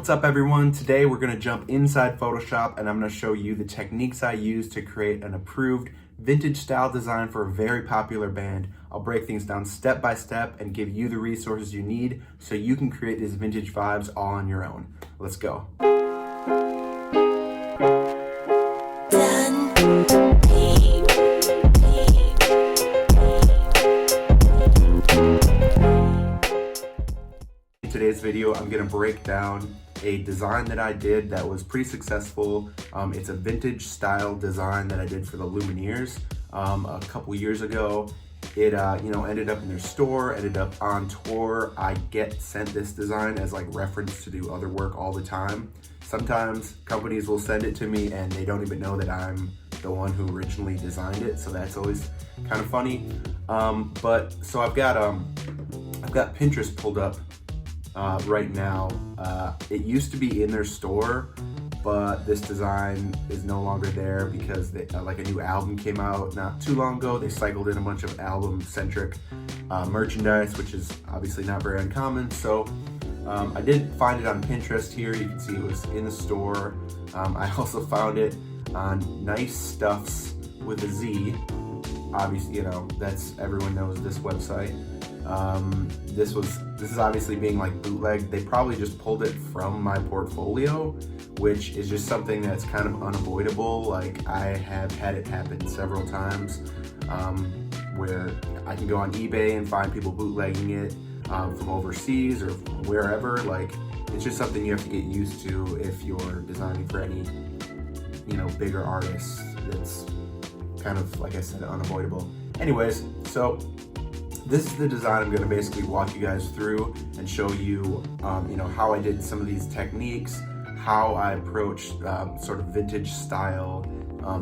What's up everyone? Today we're going to jump inside Photoshop and I'm going to show you the techniques I use to create an approved vintage style design for a very popular band. I'll break things down step by step and give you the resources you need so you can create these vintage vibes all on your own. Let's go. In today's video, I'm going to break down a design that I did that was pretty successful. It's a vintage style design that I did for the Lumineers a couple years ago. It ended up in their store, ended up on tour. I get sent this design as like reference to do other work all the time. Sometimes companies will send it to me and they don't even know that I'm the one who originally designed it, so that's always kind of funny. So I've got Pinterest pulled up right now. It used to be in their store, but this design is no longer there because they, like a new album came out not too long ago. They cycled in a bunch of album-centric merchandise, which is obviously not very uncommon. So I did find it on Pinterest here. You can see it was in the store. I also found it on Nice Stuffs with a Z. Obviously, that's, everyone knows this website. This is obviously being like bootleg. They probably just pulled it from my portfolio, which is just something that's kind of unavoidable. Like, I have had it happen several times, where I can go on eBay and find people bootlegging it from overseas or from wherever. Like, it's just something you have to get used to if you're designing for any, bigger artists. It's kind of, like I said, unavoidable. Anyways, so this is the design I'm going to basically walk you guys through and show you, how I did some of these techniques, how I approached sort of vintage style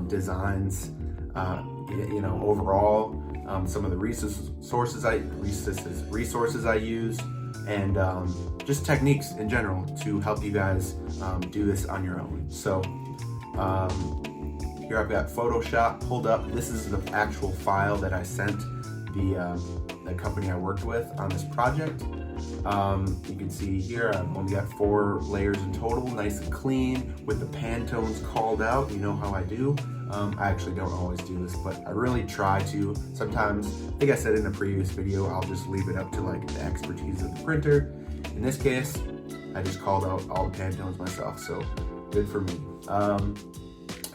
designs, overall, some of the resources I used, and just techniques in general to help you guys do this on your own. So here I've got Photoshop pulled up. This is the actual file that I sent the company I worked with on this project. You can see here I've only got 4 layers in total, nice and clean with the Pantones called out. You know how I do. I actually don't always do this, but I really try to. Sometimes, I think I said in a previous video, I'll just leave it up to like the expertise of the printer. In this case, I just called out all the Pantones myself, so good for me.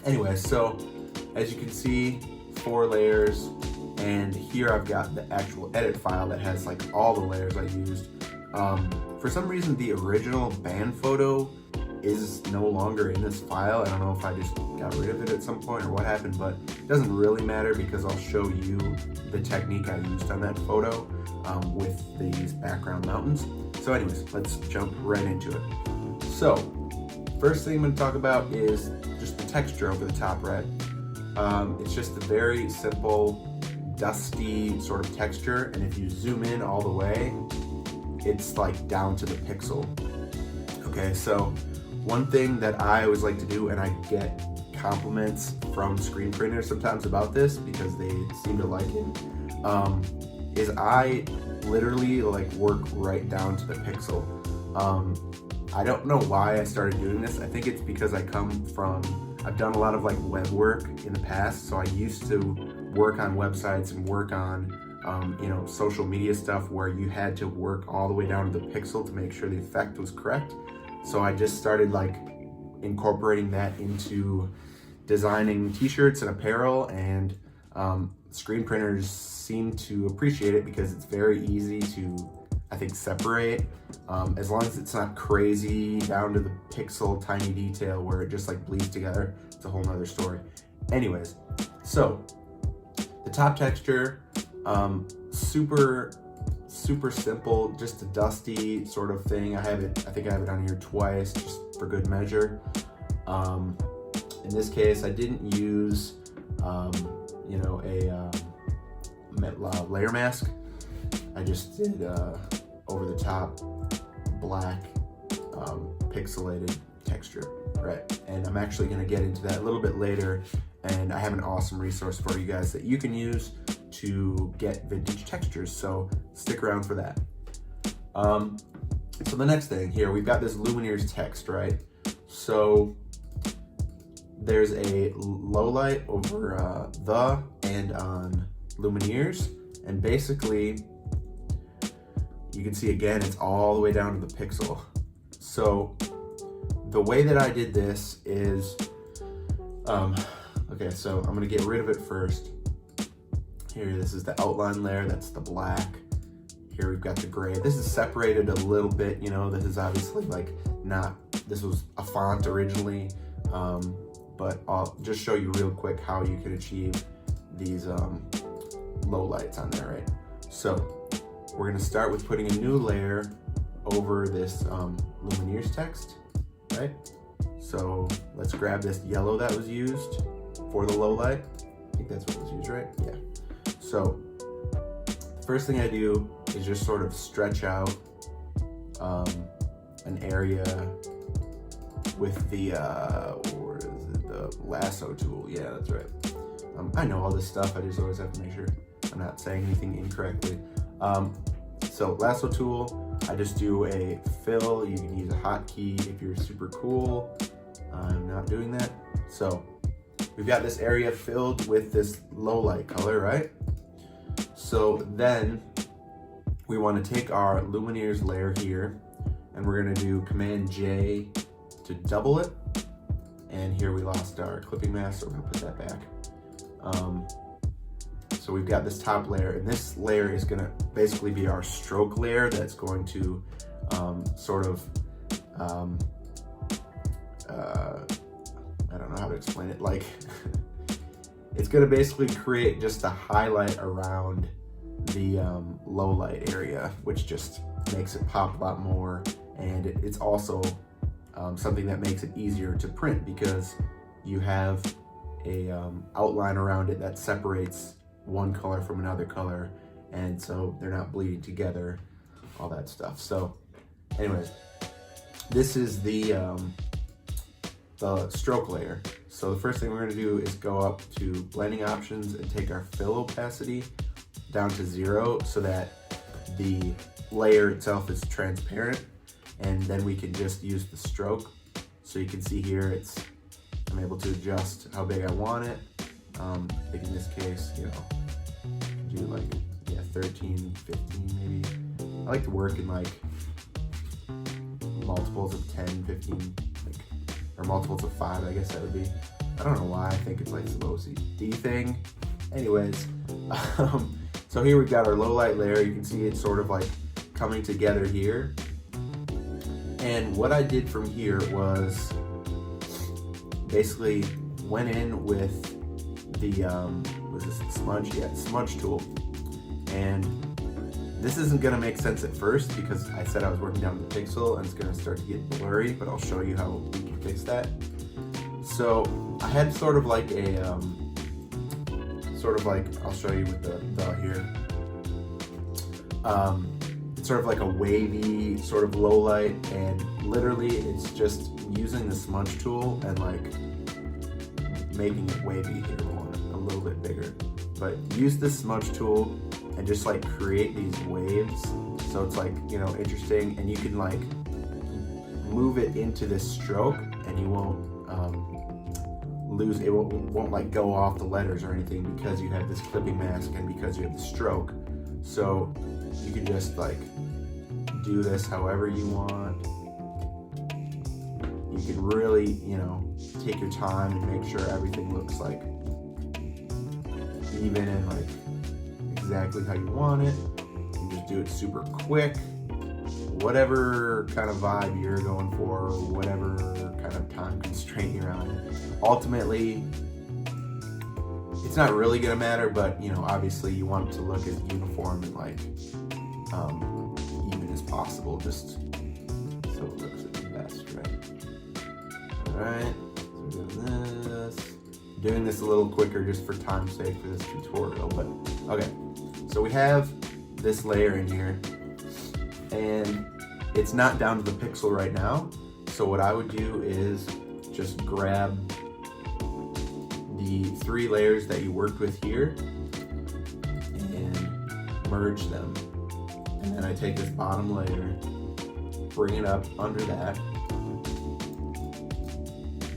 Anyway, so as you can see, 4 layers. And here I've got the actual edit file that has like all the layers I used. For some reason, the original band photo is no longer in this file. I don't know if I just got rid of it at some point or what happened, but it doesn't really matter because I'll show you the technique I used on that photo with these background mountains. So anyways, let's jump right into it. So first thing I'm gonna talk about is just the texture over the top, right? It's just a very simple, dusty sort of texture, and if you zoom in all the way, it's like down to the pixel. Okay, so one thing that I always like to do, and I get compliments from screen printers sometimes about this because they seem to like it, is I literally like work right down to the pixel. I don't know why I started doing this. I think it's because I've done a lot of like web work in the past, so I used to work on websites and work on social media stuff where you had to work all the way down to the pixel to make sure the effect was correct. So I just started like incorporating that into designing t-shirts and apparel, and screen printers seem to appreciate it because it's very easy to, I think, separate, as long as it's not crazy down to the pixel tiny detail where it just like bleeds together. It's a whole nother story. Anyways, so the top texture, super simple, just a dusty sort of thing. I think I have it on here twice just for good measure. In this case, I didn't use a layer mask. I just did over the top black pixelated texture, right? And I'm actually going to get into that a little bit later, and I have an awesome resource for you guys that you can use to get vintage textures, so stick around for that. So the next thing here, we've got this Lumineers text, right? So there's a low light over the and on Lumineers, and basically you can see again it's all the way down to the pixel. So the way that I did this is okay, so I'm gonna get rid of it first. Here, this is the outline layer, that's the black. Here we've got the gray. This is separated a little bit, you know, this is obviously like not, this was a font originally, but I'll just show you real quick how you can achieve these low lights on there, right? So we're gonna start with putting a new layer over this Lumineers text, right? So let's grab this yellow that was used for the low light. I think that's what was used, right? Yeah. So first thing I do is just sort of stretch out an area with the or is it the lasso tool? Yeah, that's right. I know all this stuff. I just always have to make sure I'm not saying anything incorrectly. So lasso tool, I just do a fill. You can use a hotkey if you're super cool. I'm not doing that. So we've got this area filled with this low light color, right? So then we want to take our Lumineers layer here, and we're going to do Command J to double it. And here we lost our clipping mask, so we're going to put that back. So we've got this top layer, and this layer is going to basically be our stroke layer that's going to sort of, I don't know how to explain it, like it's going to basically create just a highlight around the low light area, which just makes it pop a lot more, and it's also something that makes it easier to print because you have a outline around it that separates one color from another color, and so they're not bleeding together, all that stuff. So anyways, this is the stroke layer. So the first thing we're going to do is go up to blending options and take our fill opacity down to 0 so that the layer itself is transparent, and then we can just use the stroke. So you can see here I'm able to adjust how big I want it. I think in this case, you know, do like 13, 15 maybe. I like to work in like multiples of 10, 15, like, or multiples of 5, I guess that would be. I don't know why, I think it's like some OCD thing. Anyways, so here we've got our low light layer. You can see it's sort of like coming together here. And what I did from here was basically went in with the was this smudge? Yeah, smudge tool. And this isn't gonna make sense at first because I said I was working down the pixel and it's gonna start to get blurry, but I'll show you how we can fix that. So I had sort of like a I'll show you with the here. It's sort of like a wavy sort of low light, and literally it's just using the smudge tool and like making it wavy here, a little bit bigger. But use the smudge tool and just like create these waves, so it's like, you know, interesting, and you can like move it into this stroke and you won't lose it, won't like go off the letters or anything because you have this clipping mask and because you have the stroke. So you can just like do this however you want. You can really, you know, take your time and make sure everything looks like even and like exactly how you want it. You can just do it super quick, whatever kind of vibe you're going for, whatever kind of time constraint you're on. Ultimately, it's not really gonna matter, but you know, obviously you want it to look as uniform and like even as possible, just so it looks at the best, right? Alright, so we're doing this a little quicker just for time's sake for this tutorial, but okay. So we have this layer in here, and it's not down to the pixel right now. So what I would do is just grab the 3 layers that you worked with here and merge them. And then I take this bottom layer bring it up under that.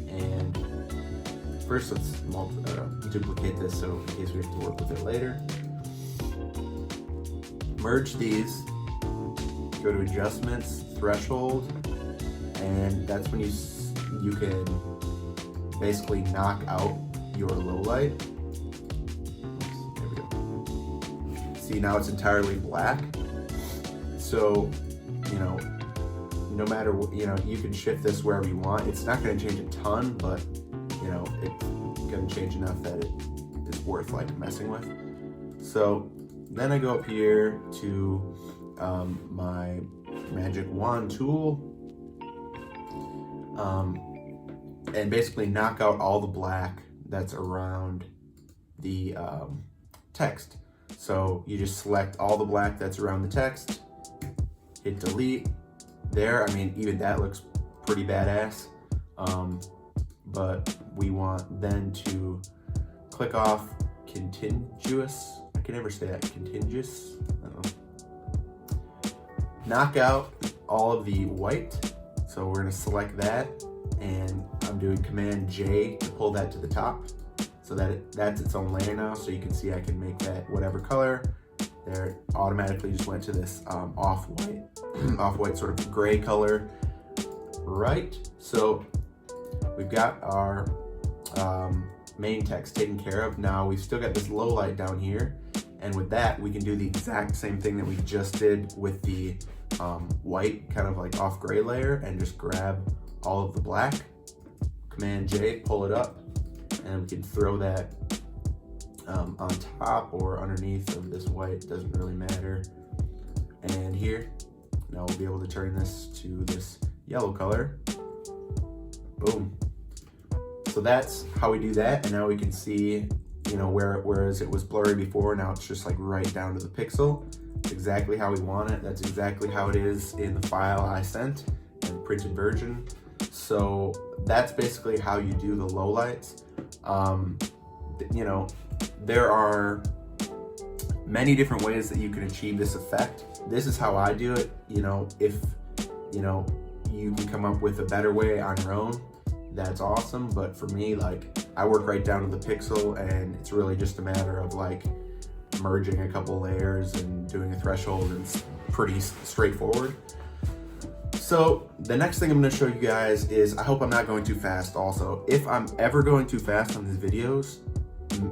And first let's duplicate this so in case we have to work with it later. Merge these, go to adjustments, threshold, and that's when you can basically knock out your low light. There we go. See, now it's entirely black. So, you know, no matter what, you know, you can shift this wherever you want. It's not going to change a ton, but you know, it's going to change enough that it is worth like messing with. So then I go up here to my magic wand tool, and basically knock out all the black that's around the text. So you just select all the black that's around the text, hit delete. There, I mean, even that looks pretty badass. But we want then to click off contiguous. I can never say that, contiguous. I don't know. Knock out all of the white. So we're gonna select that, and I'm doing Command J to pull that to the top so that that's its own layer now. So you can see I can make that whatever color. There, it automatically just went to this off-white sort of gray color. Right, so we've got our main text taken care of. Now we've still got this low light down here, and with that we can do the exact same thing that we just did with the white kind of like off gray layer, and just grab all of the black, Command J, pull it up, and we can throw that on top or underneath of this white, doesn't really matter. And here, now we'll be able to turn this to this yellow color. Boom. So that's how we do that, and now we can see, you know, whereas it was blurry before, now it's just like right down to the pixel. It's exactly how we want it. That's exactly how it is in the file I sent and printed version. So that's basically how you do the lowlights. You know, there are many different ways that you can achieve this effect. This is how I do it. You know, if you know you can come up with a better way on your own, that's awesome. But for me, like, I work right down to the pixel, and it's really just a matter of like merging a couple layers and doing a threshold, and it's pretty straightforward. So the next thing I'm going to show you guys is, I hope I'm not going too fast. Also, if I'm ever going too fast on these videos,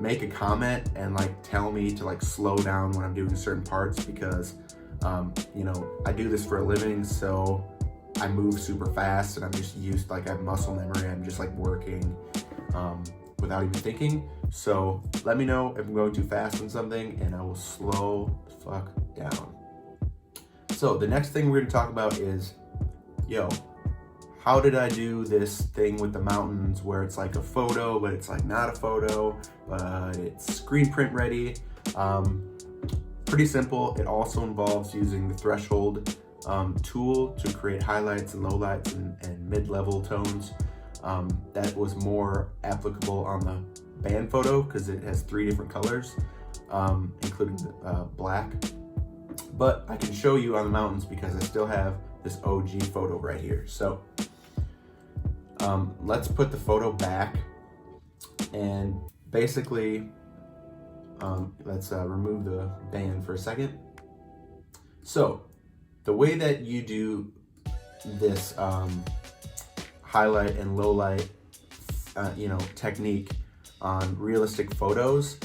make a comment and like tell me to like slow down when I'm doing certain parts, because you know, I do this for a living, so I move super fast, and I'm just used, like, I have muscle memory. I'm just like working without even thinking. So let me know if I'm going too fast on something, and I will slow the fuck down. So the next thing we're going to talk about is, yo, how did I do this thing with the mountains where it's like a photo, but it's like not a photo, but it's screen print ready? Pretty simple. It also involves using the threshold tool to create highlights and lowlights and mid-level tones. That was more applicable on the band photo because it has 3 different colors, including black. But I can show you on the mountains because I still have this OG photo right here. So let's put the photo back, and basically let's remove the band for a second. So the way that you do this highlight and low light you know, technique on realistic photos,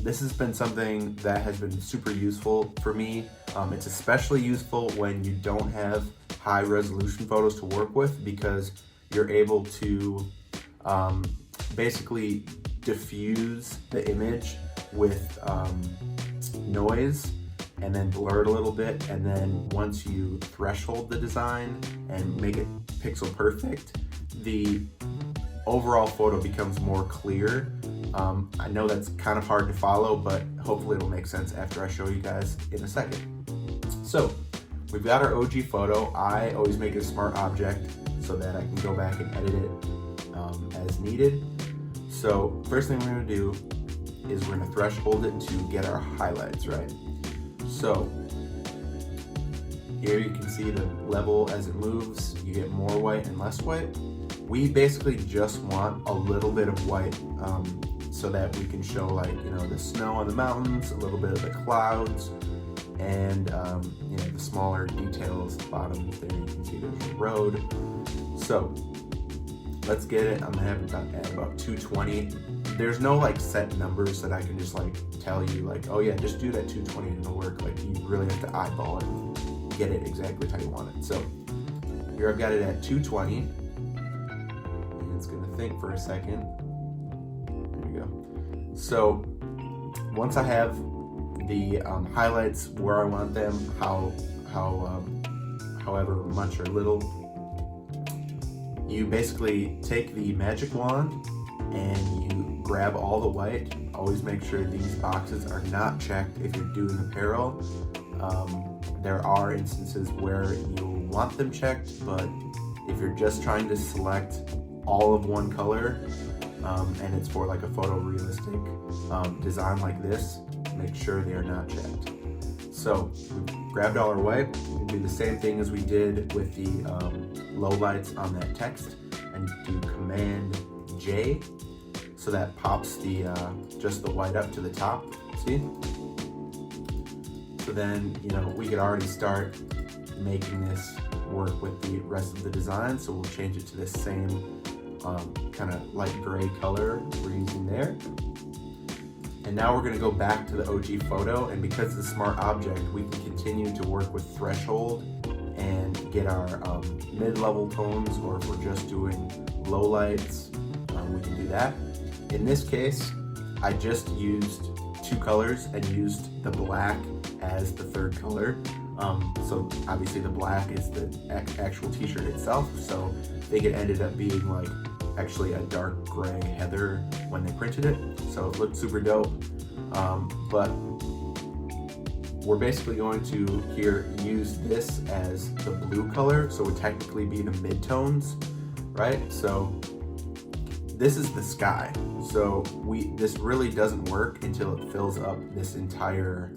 this has been something that has been super useful for me. It's especially useful when you don't have high resolution photos to work with, because you're able to basically diffuse the image with noise and then blur it a little bit, and then once you threshold the design and make it pixel perfect, the overall photo becomes more clear. I know that's kind of hard to follow, but hopefully it'll make sense after I show you guys in a second. So we've got our OG photo. I always make it a smart object so that I can go back and edit it as needed. So first thing we're going to do is we're going to threshold it to get our highlights, right? So Here you can see the level as it moves. You get more white and less white. We basically just want a little bit of white so that we can show, like, you know, the snow on the mountains, a little bit of the clouds, and you know, the smaller details at the bottom there. You can see there's a road. So let's get it. I'm gonna have it at about 220. There's no like set numbers that I can just like tell you like, oh yeah, just do that 220 and it'll work. Like, you really have to eyeball it and get it exactly how you want it. So here I've got it at 220. And it's gonna think for a second. There you go. So once I have the highlights where I want them, however much or little, you basically take the magic wand and you grab all the white. Always make sure these boxes are not checked if you're doing apparel. There are instances where you'll want them checked, but if you're just trying to select all of one color and it's for like a photorealistic design like this, make sure they are not checked. So we've grabbed all our white. We do the same thing as we did with the low lights on that text, and do Command J, so that pops the just the white up to the top. See? So then, you know, we could already start making this work with the rest of the design. So we'll change it to this same kind of light gray color we're using there. And now we're gonna go back to the OG photo, and because it's a smart object, we can continue to work with threshold and get our mid-level tones, or if we're just doing low lights, we can do that. In this case, I just used two colors and used the black as the third color. So obviously the black is the actual t-shirt itself, so I think it ended up being like actually a dark gray heather when they printed it, so it looked super dope. But we're basically going to here use this as the blue color, so it would technically be the mid-tones, right? So this is the sky, so this really doesn't work until it fills up this entire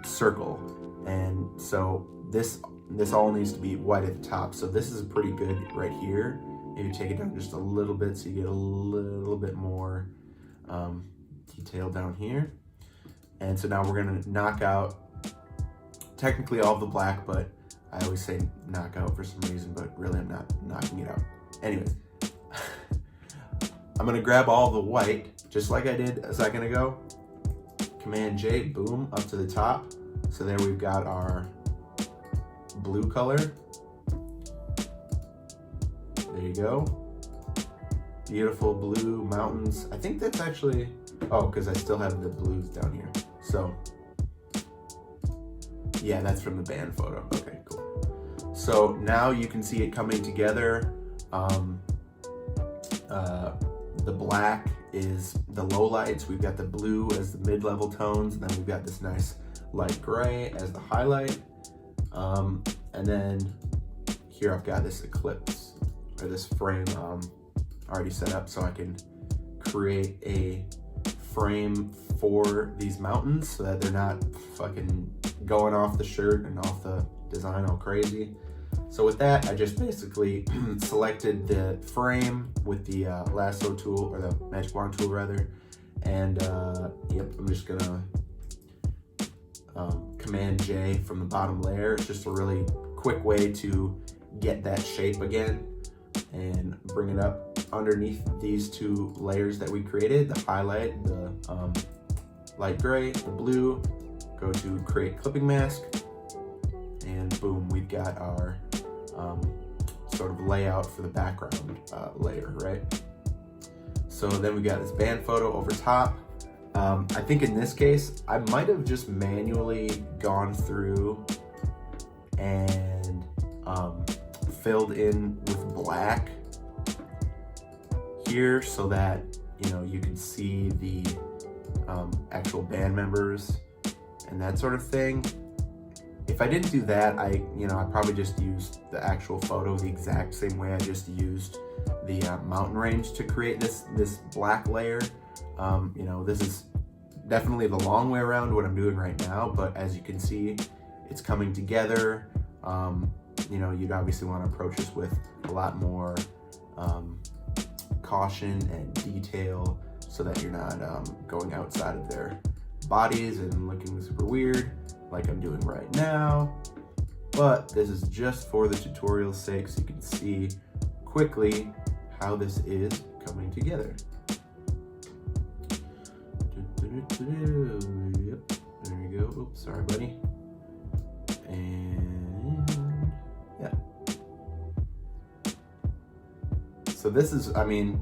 circle, and so this all needs to be white at the top. So this is pretty good right here. Maybe take it down just a little bit so you get a little bit more detail down here. And so now we're gonna knock out technically all of the black, but I always say knock out for some reason, but really I'm not knocking it out. Anyways, I'm gonna grab all the white, just like I did a second ago. Command J, boom, up to the top. So there we've got our blue color. There you go. Beautiful blue mountains. I think that's actually, oh, because I still have the blues down here. So, yeah, that's from the band photo. Okay, cool. So now you can see it coming together. The black is the low lights. We've got the blue as the mid-level tones. And then we've got this nice light gray as the highlight. And then here I've got this eclipse, or this frame already set up, so I can create a frame for these mountains so that they're not fucking going off the shirt and off the design all crazy. So with that, I just basically selected the frame with the lasso tool, or the magic wand tool rather, and yep, I'm just gonna Command J from the bottom layer. It's just a really quick way to get that shape again and bring it up underneath these two layers that we created, the highlight, the light gray, the blue. Go to create clipping mask, and boom, we've got our sort of layout for the background layer, right? So then we got this band photo over top. I think in this case, I might have just manually gone through and filled in with black here so that, you know, you can see the actual band members and that sort of thing. If I didn't do that, I probably just used the actual photo the exact same way I just used the mountain range to create this black layer. This is definitely the long way around what I'm doing right now, but as you can see, it's coming together. You'd obviously want to approach this with a lot more caution and detail so that you're not going outside of their bodies and looking super weird like I'm doing right now. But this is just for the tutorial's sake, so you can see quickly how this is coming together. Yep, there you go. Oops, sorry, buddy. And yeah. So this is,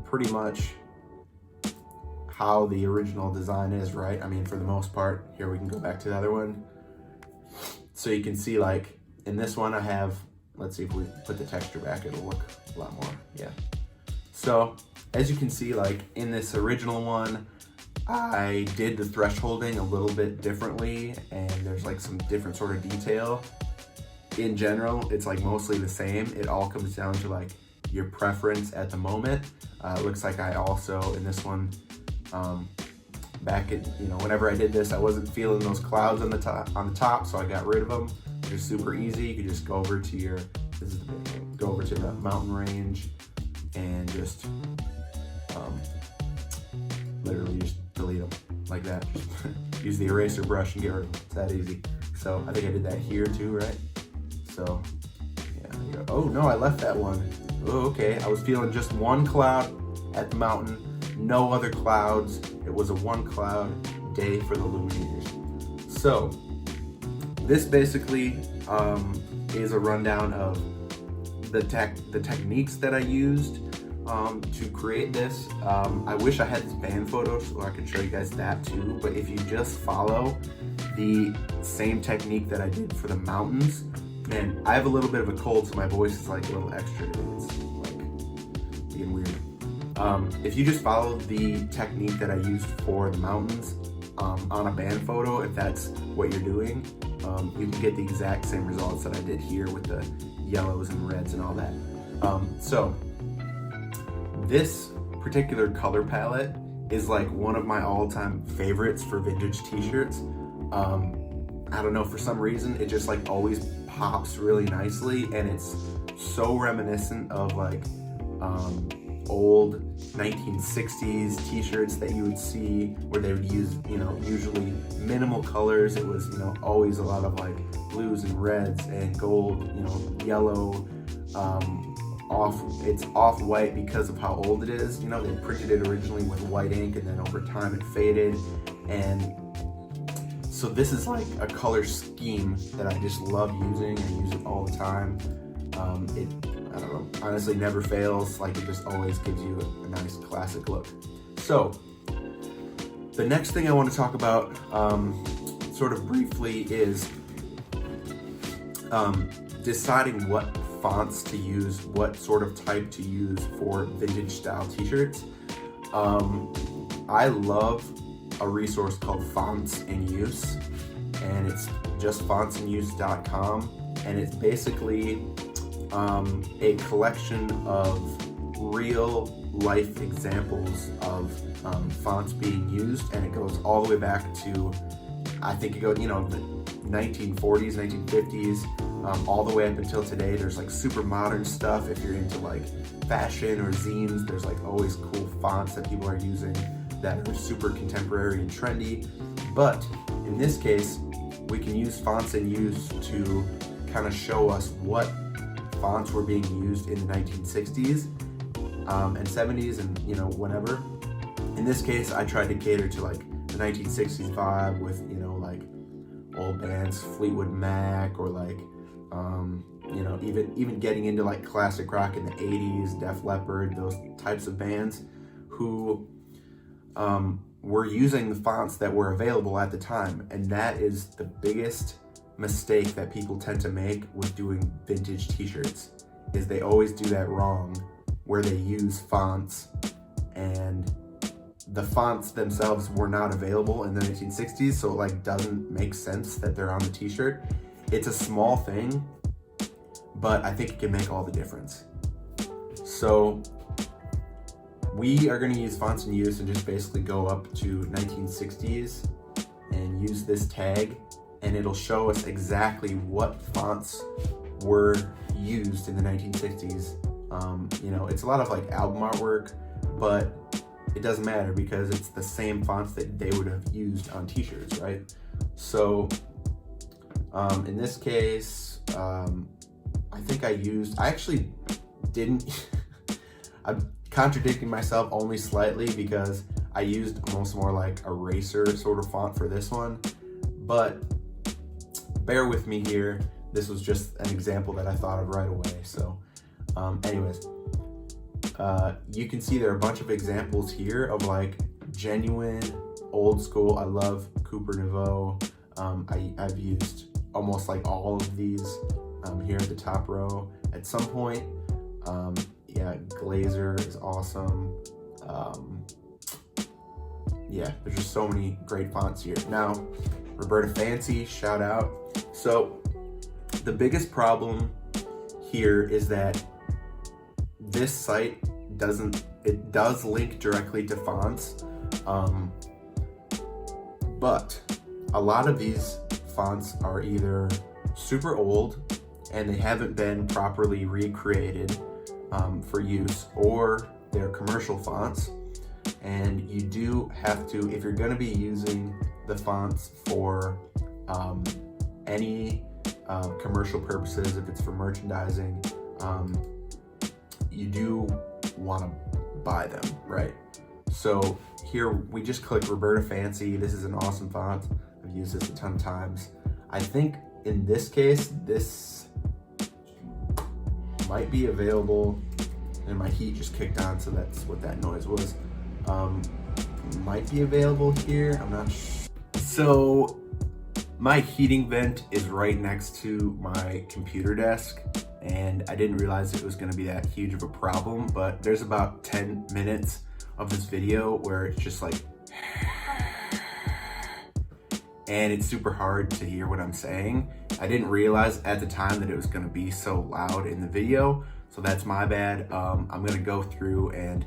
pretty much how the original design is, right? For the most part. Here we can go back to the other one. So you can see, like, in this one I have, let's see if we put the texture back, it'll look a lot more, yeah. So, as you can see, like, in this original one, I did the thresholding a little bit differently, and there's like some different sort of detail. In general, it's like mostly the same. It all comes down to like your preference at the moment. It looks like I also, in this one, back at, whenever I did this, I wasn't feeling those clouds on the top, so I got rid of them. They're super easy. You can just go over to your, this is the big thing, go over to the mountain range and just literally just delete them like that. Just use the eraser brush and get rid of them. It's that easy. So I think I did that here too, right? So yeah, there you go. Oh no, I left that one. Oh, okay. I was feeling just one cloud at the mountain, no other clouds. It was a one cloud day for the Lumineers. So this basically is a rundown of the techniques that I used to create this. I wish I had this band photo so I could show you guys that too, but if you just follow the same technique that I did for the mountains, and I have a little bit of a cold, so my voice is like a little extra, it's like being weird. If you just follow the technique that I used for the mountains on a band photo, if that's what you're doing, you can get the exact same results that I did here with the yellows and reds and all that. So this particular color palette is like one of my all-time favorites for vintage t-shirts. I don't know, for some reason it just like always pops really nicely, and it's so reminiscent of like old 1960s t-shirts that you would see where they would use, usually minimal colors. It was, always a lot of like blues and reds and gold, yellow, it's off-white because of how old it is. They printed it originally with white ink, and then over time it faded. And so this is like a color scheme that I just love using. I use it all the time. It, I don't know, honestly never fails. Like, it just always gives you a nice classic look. So the next thing I want to talk about sort of briefly is deciding what fonts to use, what sort of type to use for vintage style t-shirts. I love a resource called Fonts in Use, and it's just fontsinuse.com, and it's basically a collection of real life examples of fonts being used, and it goes all the way back to, I think it goes, the 1940s, 1950s, all the way up until today. There's like super modern stuff. If you're into like fashion or zines, there's like always cool fonts that people are using that are super contemporary and trendy. But in this case, we can use Fonts in Use to kind of show us what fonts were being used in the 1960s and 70s and whenever. In this case, I tried to cater to like the 1960s vibe with like old bands, Fleetwood Mac, or like even getting into like classic rock in the 80s, Def Leppard, those types of bands who were using the fonts that were available at the time. And that is the biggest mistake that people tend to make with doing vintage t-shirts, is they always do that wrong, where they use fonts and the fonts themselves were not available in the 1960s, so it like doesn't make sense that they're on the t-shirt. It's a small thing, but I think it can make all the difference. So we are going to use Fonts in Use and just basically go up to 1960s and use this tag, and it'll show us exactly what fonts were used in the 1960s. You know, it's a lot of like album artwork, but it doesn't matter because it's the same fonts that they would have used on t-shirts, right? So in this case, I think I actually didn't, I'm contradicting myself only slightly because I used almost more like eraser sort of font for this one, but bear with me here. This was just an example that I thought of right away. So anyways, you can see there are a bunch of examples here of like genuine old school. I love Cooper Nouveau. I've used almost like all of these here at the top row at some point. Yeah, Glazer is awesome. Yeah, there's just so many great fonts here. Now, Roberta Fancy, shout out. So the biggest problem here is that this site does link directly to fonts, but a lot of these fonts are either super old and they haven't been properly recreated for use, or they're commercial fonts. And you do have to, if you're going to be using the fonts for any commercial purposes, if it's for merchandising, you do want to buy them, right? So here we just click Roberta Fancy. This is an awesome font. I've used this a ton of times. I think in this case, this might be available, and my heat just kicked on, so that's what that noise was. Might be available here, I'm not sure. So my heating vent is right next to my computer desk, and I didn't realize it was going to be that huge of a problem, but there's about 10 minutes of this video where it's just like, and it's super hard to hear what I'm saying. I didn't realize at the time that it was going to be so loud in the video, so that's my bad. I'm going to go through and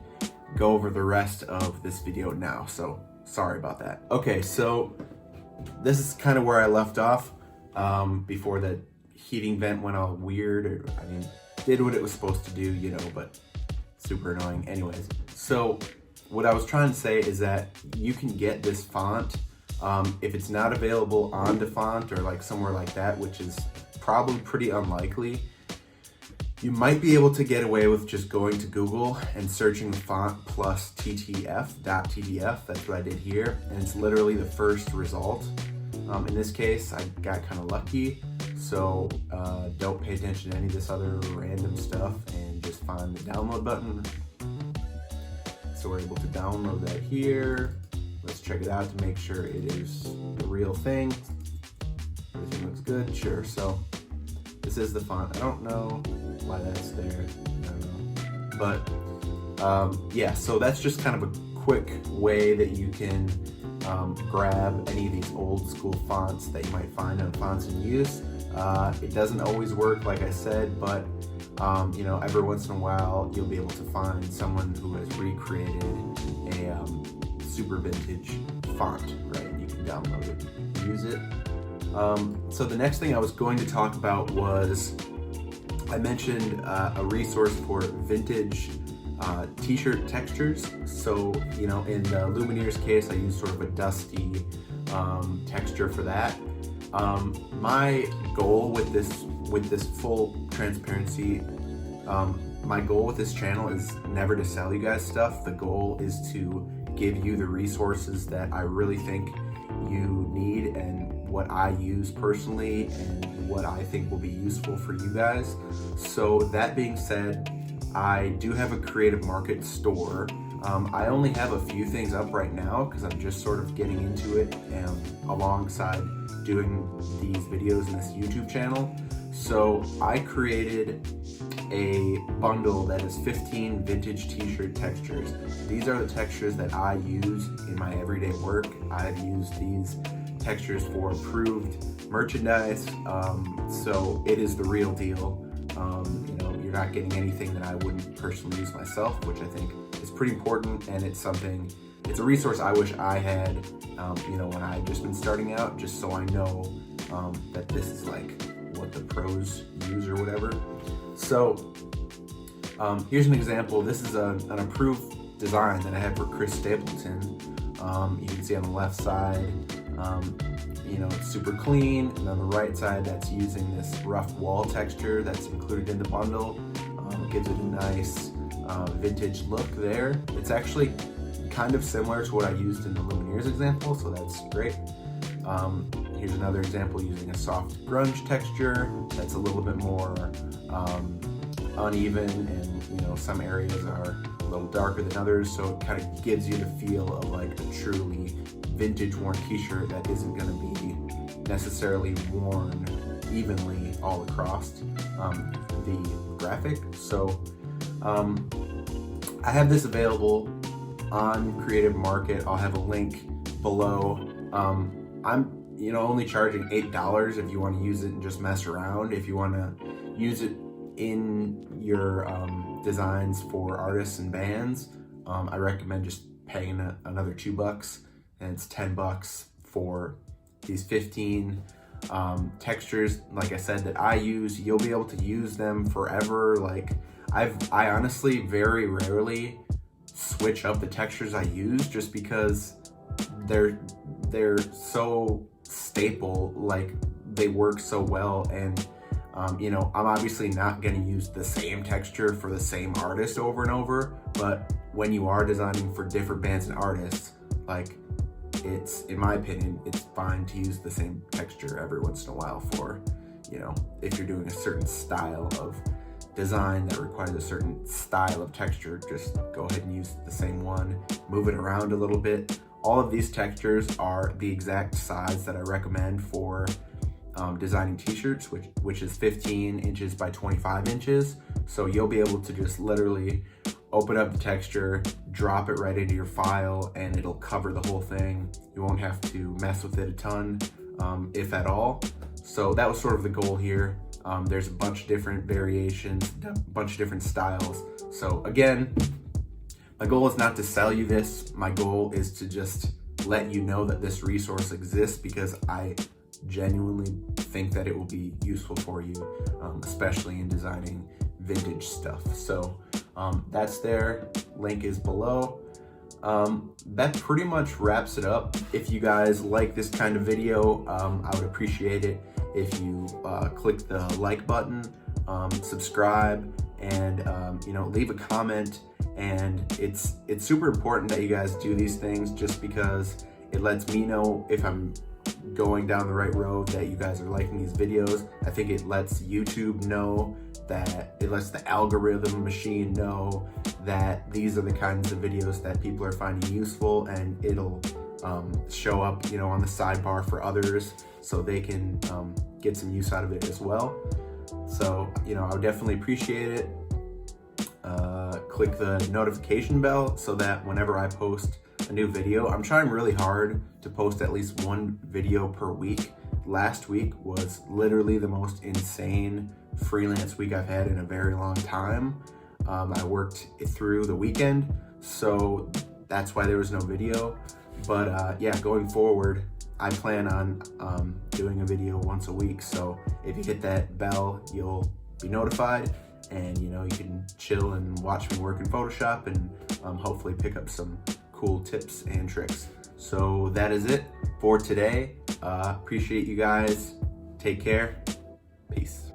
go over the rest of this video now, so sorry about that. Okay, so this is kind of where I left off before the heating vent went all weird, or I mean, did what it was supposed to do, you know, but super annoying. Anyways, so what I was trying to say is that you can get this font if it's not available on DaFont or like somewhere like that, which is probably pretty unlikely. You might be able to get away with just going to Google and searching font plus ttf.tdf. That's what I did here, and it's literally the first result. In this case, I got kind of lucky, so don't pay attention to any of this other random stuff and just find the download button. So we're able to download that here. Let's check it out to make sure it is the real thing. Everything looks good, sure. So this is the font. I don't know why that's there, I don't know. But yeah, so that's just kind of a quick way that you can grab any of these old school fonts that you might find on Fonts in Use. It doesn't always work, like I said, but you know, every once in a while you'll be able to find someone who has recreated a super vintage font, right? You can download it and use it. So the next thing I was going to talk about was, I mentioned a resource for vintage t-shirt textures. So, you know, in the Lumineers case, I used sort of a dusty texture for that. My goal with this full transparency, my goal with this channel is never to sell you guys stuff. The goal is to give you the resources that I really think you need and what I use personally and what I think will be useful for you guys. So that being said, I do have a Creative Market store. I only have a few things up right now because I'm just sort of getting into it alongside doing these videos in this YouTube channel. So I created a bundle that is 15 vintage t-shirt textures. These are the textures that I use in my everyday work. I've used these textures for approved merchandise, so it is the real deal. You know, you're not getting anything that I wouldn't personally use myself, which I think is pretty important, and it's a resource I wish I had, you know, when I had just been starting out, just so I know that this is like what the pros use or whatever. So here's an example. This is an approved design that I had for Chris Stapleton. You can see on the left side, you know, it's super clean, and on the right side, that's using this rough wall texture that's included in the bundle. It gives it a nice vintage look there. It's actually kind of similar to what I used in the Lumineers example, so that's great. Here's another example using a soft grunge texture that's a little bit more uneven, and you know, some areas are a little darker than others, so it kind of gives you the feel of like a truly vintage worn t-shirt that isn't going to be necessarily worn evenly all across the graphic. So I have this available on Creative Market. I'll have a link below. I'm only charging $8 if you want to use it and just mess around. If you want to use it in your designs for artists and bands, I recommend just paying another $2, and it's $10 for these 15 textures, like I said, that I use. You'll be able to use them forever. Like I honestly very rarely switch up the textures I use, just because they're so staple, like they work so well. And I'm obviously not going to use the same texture for the same artist over and over, but when you are designing for different bands and artists, like, it's, in my opinion, it's fine to use the same texture every once in a while for, if you're doing a certain style of design that requires a certain style of texture, just go ahead and use the same one, move it around a little bit. All of these textures are the exact size that I recommend for designing t-shirts, which is 15 inches by 25 inches. So you'll be able to just literally open up the texture, drop it right into your file, and it'll cover the whole thing. You won't have to mess with it a ton, if at all. So that was sort of the goal here. There's a bunch of different variations, a bunch of different styles. So again, my goal is not to sell you this. My goal is to just let you know that this resource exists, because I genuinely think that it will be useful for you, especially in designing vintage stuff. So that's there. Link is below. That pretty much wraps it up. If you guys like this kind of video, I would appreciate it if you click the like button, subscribe, and leave a comment. And it's super important that you guys do these things, just because it lets me know if I'm going down the right road, that you guys are liking these videos. I think it lets YouTube know, that it lets the algorithm machine know that these are the kinds of videos that people are finding useful, and it'll show up on the sidebar for others, so they can get some use out of it as well. So I would definitely appreciate it. Click the notification bell so that whenever I post a new video, I'm trying really hard to post at least one video per week. Last week was literally the most insane freelance week I've had in a very long time. I worked through the weekend, so that's why there was no video. But going forward, I plan on doing a video once a week. So if you hit that bell, you'll be notified, and you can chill and watch me work in Photoshop, and hopefully pick up some cool tips and tricks. So that is it for today. Appreciate you guys. Take care. Peace.